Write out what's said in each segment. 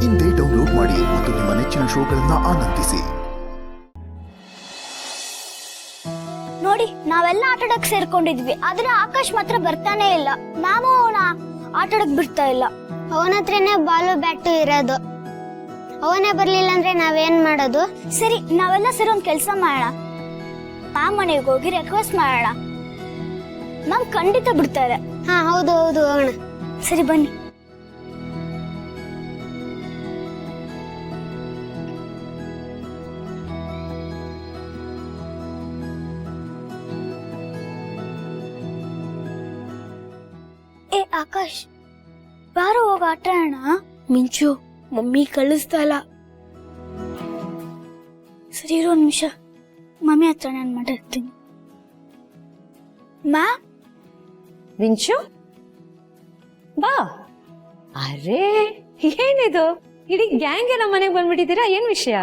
ಇಂದೇ ಡೌನ್ಲೋಡ್ ಮಾಡಿ ಮತ್ತು ನಿಮ್ಮ ನೆಚ್ಚಿನ ಶೋಗಳನ್ನ ಆನಂದಿಸಿ. ನೋಡಿ, ನಾವೆಲ್ಲ ಆಟಾಡಕ್ ಸೇರ್ಕೊಂಡಿದ್ವಿ, ಆದ್ರೆ ಆಕಾಶ್ ಮಾತ್ರ ಬರ್ತಾನೆ ಇಲ್ಲ. ಮ್ಯಾಮು ಅವನ ಆಟಾಡಕ್ ಬಿಡ್ತಾ ಇಲ್ಲ. ಅವನ ಹತ್ರನೇ ಬಾಲು ಬ್ಯಾಟು ಇರೋದು. ಅವನೇ ಬರ್ಲಿಲ್ಲ ಅಂದ್ರೆ ನಾವೇನ್ ಮಾಡೋದು? ಸರಿ, ನಾವೆಲ್ಲ ಸೇರಿ ಒಂದ್ ಕೆಲ್ಸ ಮಾಡೋಣ. ಮ್ಯಾಮ್ ಮನೆಗೆ ಹೋಗಿ ರಿಕ್ವೆಸ್ಟ್ ಮಾಡೋಣ. ಮ್ಯಾಮ್ ಖಂಡಿತ ಬಿಡ್ತಾರೆ. ಹಾ, ಹೌದು ಹೌದು, ಹೋಗೋಣ. ಸರಿ, ಬನ್ನಿ. ಏ ಆಕಾಶ್, ಬಾರೋ ಹೋಗ ಆಟ ಆಡೋಣ. ಮಿಂಚು, ಮಮ್ಮಿ ಕಳಿಸ್ತಾ ಇಲ್ಲ. ಸರಿ ಇರೋ ಒಂದ್ ನಿಮಿಷ, ಮಮ್ಮಿ ಹತ್ರ ನಾನು ಮಾತಾಡ್ತೀನಿ. ಮಾ ಮಿಂಚು ಬಾ. ಅರೆ ಏನಿದು, ಇಡೀ ಗ್ಯಾಂಗ್ ಎಲ್ಲ ಮನೆಗೆ ಬಂದ್ಬಿಟ್ಟಿದ್ದೀರಾ, ಏನ್ ವಿಷಯ?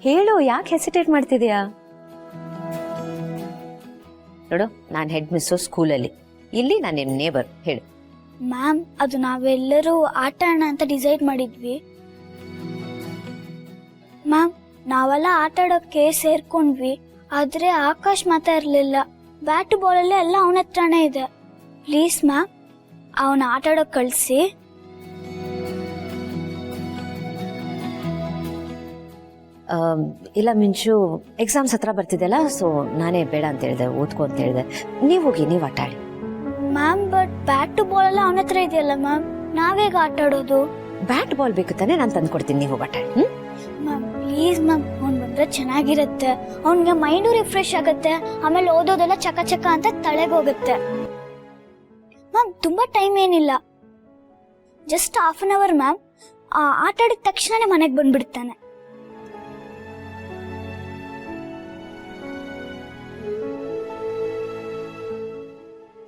ಹೇಳು, ಯಾಕೆ ಹೆಸಿಟೇಟ್ ಮಾಡ್ತಿದ್ಯಾ? ನೋಡು, ನಾನು ಹೆಡ್ ಮಿಸ್ಸು ಸ್ಕೂಲಲ್ಲಿ, ಇಲ್ಲಿ ನಾನು ನಿಮ್ ನೇಬರ್. ಹೇಳು. ಮ್ಯಾಮ್, ಅದು ನಾವೆಲ್ಲರೂ ಆಟ ಆಡೋಣ ಅಂತ ಡಿಸೈಡ್ ಮಾಡಿದ್ವಿ. ಮ್ಯಾಮ್, ನಾವೆಲ್ಲ ಆಟ ಆಡೋಕ್ಕೆ ಸೇರ್ಕೊಂಡ್ವಿ, ಆದ್ರೆ ಆಕಾಶ್ ಮಾತ್ರ ಇರ್ಲಿಲ್ಲ. ಬ್ಯಾಟ್ ಬಾಲ್ ಎಲ್ಲ ಅವನ ಹತ್ರನೇ ಇದೆ. ಪ್ಲೀಸ್ ಮ್ಯಾಮ್, ಅವನ ಆಟ ಆಡೋಕ್ ಕಳ್ಸಿ. ಇಲ್ಲ ಮಿಂಚು, ಎಕ್ಸಾಮ್ಸ್ ಹತ್ರ ಬರ್ತಿದ್ದೆಲ್ಲ, ಸೊ ನಾನೇ ಬೇಡ ಅಂತ ಹೇಳಿದೆ, ಓದ್ಕೊ ಅಂತ ಹೇಳಿದೆ. ನೀವು ಹೋಗಿ, ನೀವು ಆಟ ಆಡಿ. ಮ್ಯಾಮ್, ಬಟ್ ಬ್ಯಾಟ್ ಬಾಲ್ ಎಲ್ಲ ಅವನ ಹತ್ರ ಇದೆಯಲ್ಲ ಮ್ಯಾಮ್, ನಾವೇಗ ಆಟ ಆಡೋದು? ಬ್ಯಾಟ್ ಬಾಲ್ ಬೇಕು ತಾನೆ, ನಾನು ತಂದು ಕೊಡ್ತೀನಿ, ನೀವು ಹೋಗಿ ಆಟ ಆಡಿ. ಮ್ಯಾಮ್ ಪ್ಲೀಸ್ ಮ್ಯಾಮ್, ಅವ್ನು ಬಂದ್ರೆ ಚೆನ್ನಾಗಿರುತ್ತೆ. ಅವ್ನಿಗೆ ಮೈಂಡು ರಿಫ್ರೆಶ್ ಆಗುತ್ತೆ, ಆಮೇಲೆ ಓದೋದೆಲ್ಲ ಚಕ ಚಕ ಅಂತ ತಲೆಗೋಗುತ್ತೆ. ಮ್ಯಾಮ್, ತುಂಬಾ ಟೈಮ್ ಏನಿಲ್ಲ, just half an hour ma'am. ಆಟ ಆಡಿದ ತಕ್ಷಣನೇ ಮನೆಗೆ ಬಂದ್ಬಿಡ್ತಾನೆ.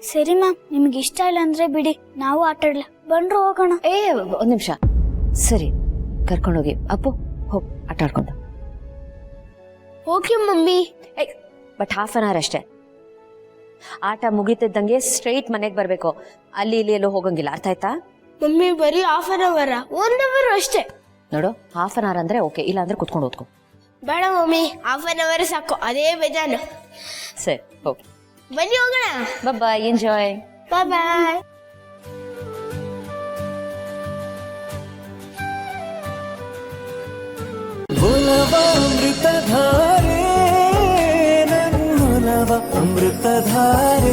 ಸರಿ ಮ್ಯಾಮ್, ನಿಮ್ಗೆ ಇಷ್ಟ ಇಲ್ಲ ಅಂದ್ರೆ ಬಿಡಿ, ನಾವು ಆಟ ಆಡ್ಲ. ಬಂದ್ರು ಹೋಗೋಣ. ಒಂದ್ ನಿಮಿಷ. ಸರಿ, ಕರ್ಕೊಂಡೋಗಿ. ಅಪ್ಪು, ಹೋಗ್ ಆಟ ಆಡ್ಕೊಂಡು. Okay mummy. But half an hour ಅಷ್ಟೇ. ಆಟ ಮುಗಿತಿದ್ದಂಗೆ ಸ್ಟ್ರೈಟ್ ಮನೆಗೆ ಬರ್ಬೇಕು, ಅಲ್ಲಿ ಇಲ್ಲಿ ಎಲ್ಲೋ ಹೋಗಂಗಿಲ್ಲ, ಅರ್ಥ ಆಯ್ತಾ? ಮಮ್ಮಿ, ಬರೀ ಹಾಫ್ ಅನ್ ಅವರ್, 1 ಅವರ್ ಅಷ್ಟೇ. ನೋಡು, ಹಾಫ್ ಅನ್ ಅವರ್ ಅಂದ್ರೆ ಓಕೆ, ಇಲ್ಲ ಅಂದ್ರೆ ಕುತ್ಕೊಂಡು ಓದ್ಕೊ. ಬೇಡ ಮಮ್ಮಿ, ಹಾಫ್ ಅನ್ ಅವರ್ ಸಾಕು, ಅದೇ ಬೇಜಾನು. ಸರಿ, ಓಕೆ, ಬನ್ನಿ ಹೋಗೋಣ. ಬಾಯ್, ಎಂಜಾಯ್. ಬಾಯ್ ಬಾಯ್. ಅಮೃತಧಾರೆ, ನನ್ನೊಲವ ಅಮೃತಧಾರೆ.